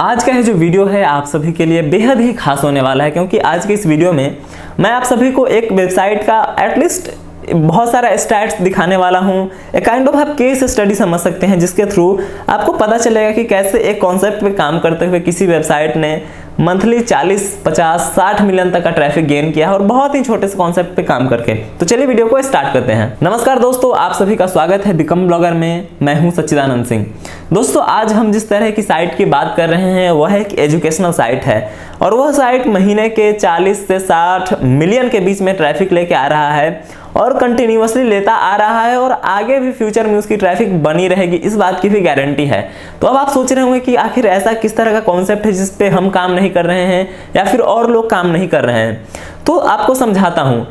आज का ये जो वीडियो है आप सभी के लिए बेहद ही खास होने वाला है, क्योंकि आज के इस वीडियो में मैं आप सभी को एक वेबसाइट का एटलीस्ट बहुत सारा स्टैट्स दिखाने वाला हूं। एक काइंड ऑफ आप केस स्टडी समझ सकते हैं, जिसके थ्रू आपको पता चलेगा कि कैसे एक कॉन्सेप्ट पे काम करते हुए किसी वेबसाइट ने मंथली 40, 50, 60 मिलियन तक का ट्रैफिक गेन किया है, और बहुत ही छोटे से कॉन्सेप्ट पे काम करके। तो चलिए वीडियो को स्टार्ट करते हैं। नमस्कार दोस्तों, आप सभी का स्वागत है बिकम ब्लॉगर में। मैं हूं सच्चिदानंद सिंह। दोस्तों, आज हम जिस तरह की साइट की बात कर रहे हैं वह एक एजुकेशनल साइट है, और वह साइट महीने के 40 से 60 मिलियन के बीच में ट्रैफिक लेके आ रहा है और कंटिन्यूअसली लेता आ रहा है, और आगे भी फ्यूचर में उसकी ट्रैफिक बनी रहेगी, इस बात की भी गारंटी है। तो अब आप सोच रहे होंगे कि आखिर ऐसा किस तरह का कॉन्सेप्ट है जिस पे हम काम नहीं कर रहे हैं या फिर और लोग काम नहीं कर रहे हैं। तो आपको समझाता हूं।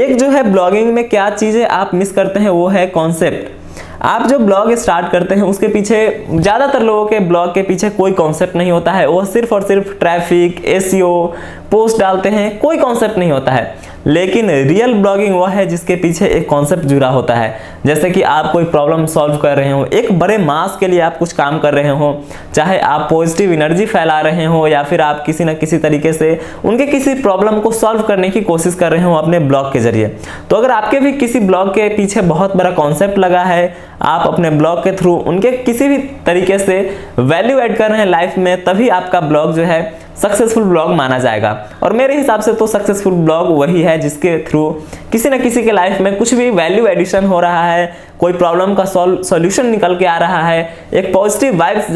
एक जो है ब्लॉगिंग में क्या चीजें आप मिस करते हैं वो है कॉन्सेप्ट। आप जो ब्लॉग स्टार्ट करते हैं उसके पीछे, ज़्यादातर लोगों के ब्लॉग के पीछे कोई कॉन्सेप्ट नहीं होता है। वो सिर्फ और सिर्फ ट्रैफिक, एसईओ, पोस्ट डालते हैं, कोई कॉन्सेप्ट नहीं होता है। लेकिन रियल ब्लॉगिंग वह है जिसके पीछे एक कॉन्सेप्ट जुड़ा होता है। जैसे कि आप कोई प्रॉब्लम सॉल्व कर रहे हो, एक बड़े मास के लिए आप कुछ काम कर रहे हो, चाहे आप पॉजिटिव एनर्जी फैला रहे हो या फिर आप किसी न किसी तरीके से उनके किसी प्रॉब्लम को सॉल्व करने की कोशिश कर रहे हो अपने ब्लॉग के जरिए। तो अगर आपके भी किसी ब्लॉग के पीछे बहुत बड़ा कॉन्सेप्ट लगा है, आप अपने ब्लॉग के थ्रू उनके किसी भी तरीके से वैल्यू ऐड कर रहे हैं लाइफ में, तभी आपका ब्लॉग जो है सक्सेसफुल ब्लॉग माना जाएगा। और मेरे हिसाब से तो सक्सेसफुल ब्लॉग वही है जिसके थ्रू किसी न किसी के लाइफ में कुछ भी वैल्यू एडिशन हो रहा है, कोई प्रॉब्लम का सॉल्यूशन निकल के आ रहा है, एक पॉजिटिव वाइब्स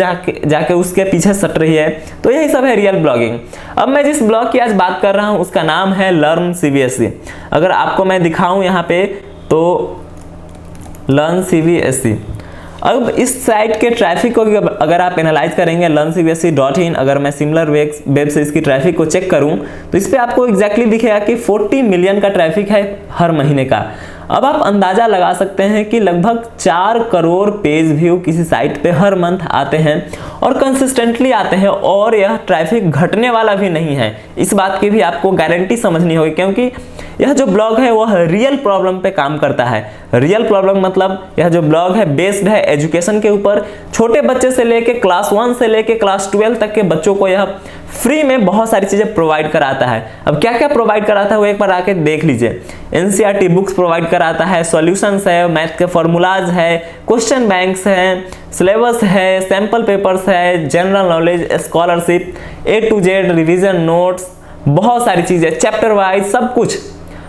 जाके उसके पीछे सट रही है। तो यही सब है रियल ब्लॉगिंग। अब मैं जिस ब्लॉग की आज बात कर रहा हूँ उसका नाम है लर्न सीबीएसई। अगर आपको मैं दिखाऊं यहाँ पे तो लर्न सीबीएसई। अब इस साइट के ट्रैफिक को अगर आप एनालाइज करेंगे learncbse.in, अगर मैं सिमिलर वेब से इसकी ट्रैफिक को चेक करूं तो इस पे आपको एग्जैक्टली दिखेगा कि 40 मिलियन का ट्रैफिक है हर महीने का। अब आप अंदाजा लगा सकते हैं कि लगभग 4 करोड़ पेज व्यू किसी साइट पे हर मंथ आते हैं और कंसिस्टेंटली आते हैं, और यह ट्रैफिक घटने वाला भी नहीं है। इस बात की भी आपको गारंटी समझनी होगी, क्योंकि यह जो ब्लॉग है वह रियल प्रॉब्लम पे काम करता है। रियल प्रॉब्लम मतलब यह जो ब्लॉग है बेस्ड है एजुकेशन के ऊपर। छोटे बच्चे से लेके क्लास 1 से लेके क्लास 12 तक के बच्चों को यह फ्री में बहुत सारी चीजें प्रोवाइड कराता है। अब क्या क्या प्रोवाइड कराता है वो एक बार आके देख लीजिए। एनसीईआरटी बुक्स प्रोवाइड कराता है, सॉल्यूशंस है, मैथ के फॉर्मूलाज है, क्वेश्चन बैंक्स हैं, सिलेबस है, सैंपल पेपर्स है, general knowledge, scholarship, A to Z revision notes, बहुत सारी चीजें, चैप्टर वाइज सब कुछ।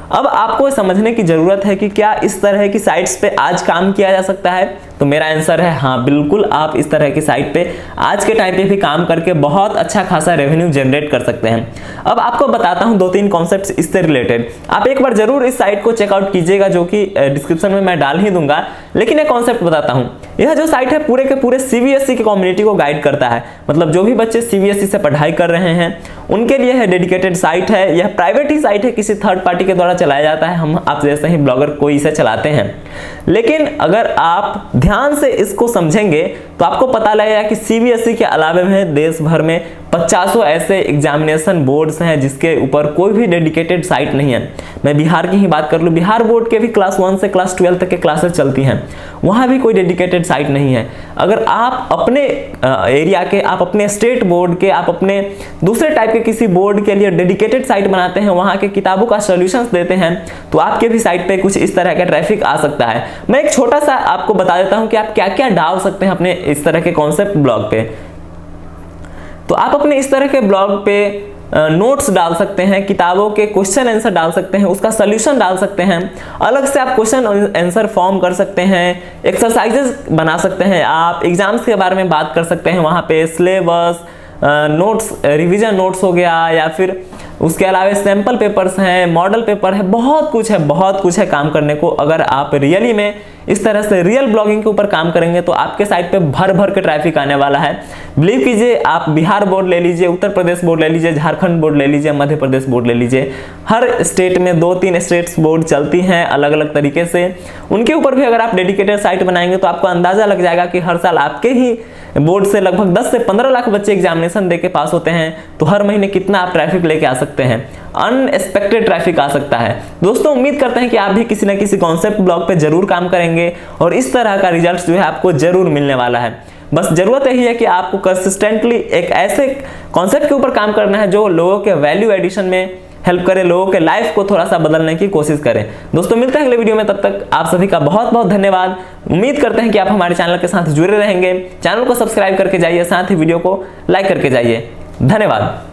अब आपको समझने की जरूरत है कि क्या इस तरह की साइट्स पे आज काम किया जा सकता है। तो मेरा आंसर है हाँ, बिल्कुल आप इस तरह की साइट पे आज के टाइम पे भी काम करके बहुत अच्छा खासा रेवेन्यू जनरेट कर सकते हैं। अब आपको बताता हूँ 2-3 कॉन्सेप्ट्स इससे रिलेटेड। आप एक बार जरूर इस साइट को चेकआउट कीजिएगा, जो कि डिस्क्रिप्शन में मैं डाल ही दूंगा। लेकिन एक कॉन्सेप्ट बताता हूँ। यह जो साइट है पूरे के पूरे सीबीएसई की कम्युनिटी को गाइड करता है। मतलब जो भी बच्चे सीबीएसई से पढ़ाई कर रहे हैं उनके लिए यह डेडिकेटेड साइट है। यह प्राइवेट ही साइट है, किसी थर्ड पार्टी के द्वारा चलाया जाता है। हम आप जैसे ही ब्लॉगर कोई इसे चलाते हैं। लेकिन अगर आप ध्यान से इसको समझेंगे तो आपको पता लगेगा कि सीबीएसई के अलावे में देश भर में 50 ऐसे एग्जामिनेशन बोर्ड्स हैं जिसके ऊपर कोई भी डेडिकेटेड साइट नहीं है। मैं बिहार की ही बात कर लूँ, बिहार बोर्ड के भी क्लास 1 से क्लास 12 तक के क्लासेस चलती हैं, वहाँ भी कोई डेडिकेटेड साइट नहीं है। अगर आप अपने एरिया के, आप अपने स्टेट बोर्ड के, आप अपने दूसरे टाइप के किसी बोर्ड के लिए डेडिकेटेड साइट बनाते हैं, वहाँ के किताबों का सॉल्यूशंस देते हैं, तो आपके भी साइट पे कुछ इस तरह का ट्रैफिक आ सकता है। मैं एक छोटा सा आपको बता देता हूँ कि आप क्या क्या डाल सकते हैं अपने इस तरह के कॉन्सेप्ट ब्लॉग पे। तो आप अपने इस तरह के ब्लॉग पे नोट्स डाल सकते हैं, किताबों के क्वेश्चन आंसर डाल सकते हैं, उसका सॉल्यूशन डाल सकते हैं, अलग से आप क्वेश्चन आंसर फॉर्म कर सकते हैं, एक्सरसाइजेस बना सकते हैं, आप एग्जाम्स के बारे में बात कर सकते हैं। वहाँ पे सिलेबस नोट्स, रिवीजन नोट्स हो गया, या फिर उसके अलावा सैंपल पेपर्स हैं, मॉडल पेपर है, बहुत कुछ है काम करने को। अगर आप रियली में इस तरह से रियल ब्लॉगिंग के ऊपर काम करेंगे तो आपके साइट पे भर भर के ट्रैफिक आने वाला है। बिलीव कीजिए, आप बिहार बोर्ड ले लीजिए, उत्तर प्रदेश बोर्ड ले लीजिए, झारखंड बोर्ड ले लीजिए, मध्य प्रदेश बोर्ड ले लीजिए, हर स्टेट में 2-3 स्टेट्स बोर्ड चलती हैं अलग अलग तरीके से। उनके ऊपर भी अगर आप डेडिकेटेड साइट बनाएंगे तो आपको अंदाजा लग जाएगा कि हर साल आपके ही बोर्ड से लगभग 10 से 15 लाख बच्चे एग्जामिनेशन देके पास होते हैं, तो हर महीने कितना आप ट्रैफिक लेके आ सकते हैं। अनएक्सपेक्टेड ट्रैफिक आ सकता है। दोस्तों, उम्मीद करते हैं कि आप भी किसी न किसी कॉन्सेप्ट ब्लॉग पे जरूर काम करेंगे और इस तरह का रिजल्ट जो है आपको जरूर मिलने वाला है। बस ज़रूरत यही है कि आपको कंसिस्टेंटली एक ऐसे कॉन्सेप्ट के ऊपर काम करना है जो लोगों के वैल्यू एडिशन में हेल्प करे, लोगों के लाइफ को थोड़ा सा बदलने की कोशिश करें। दोस्तों मिलते हैं अगले वीडियो में, तब तक आप सभी का बहुत बहुत धन्यवाद। उम्मीद करते हैं कि आप हमारे चैनल के साथ जुड़े रहेंगे। चैनल को सब्सक्राइब करके जाइए, साथ ही वीडियो को लाइक करके जाइए। धन्यवाद।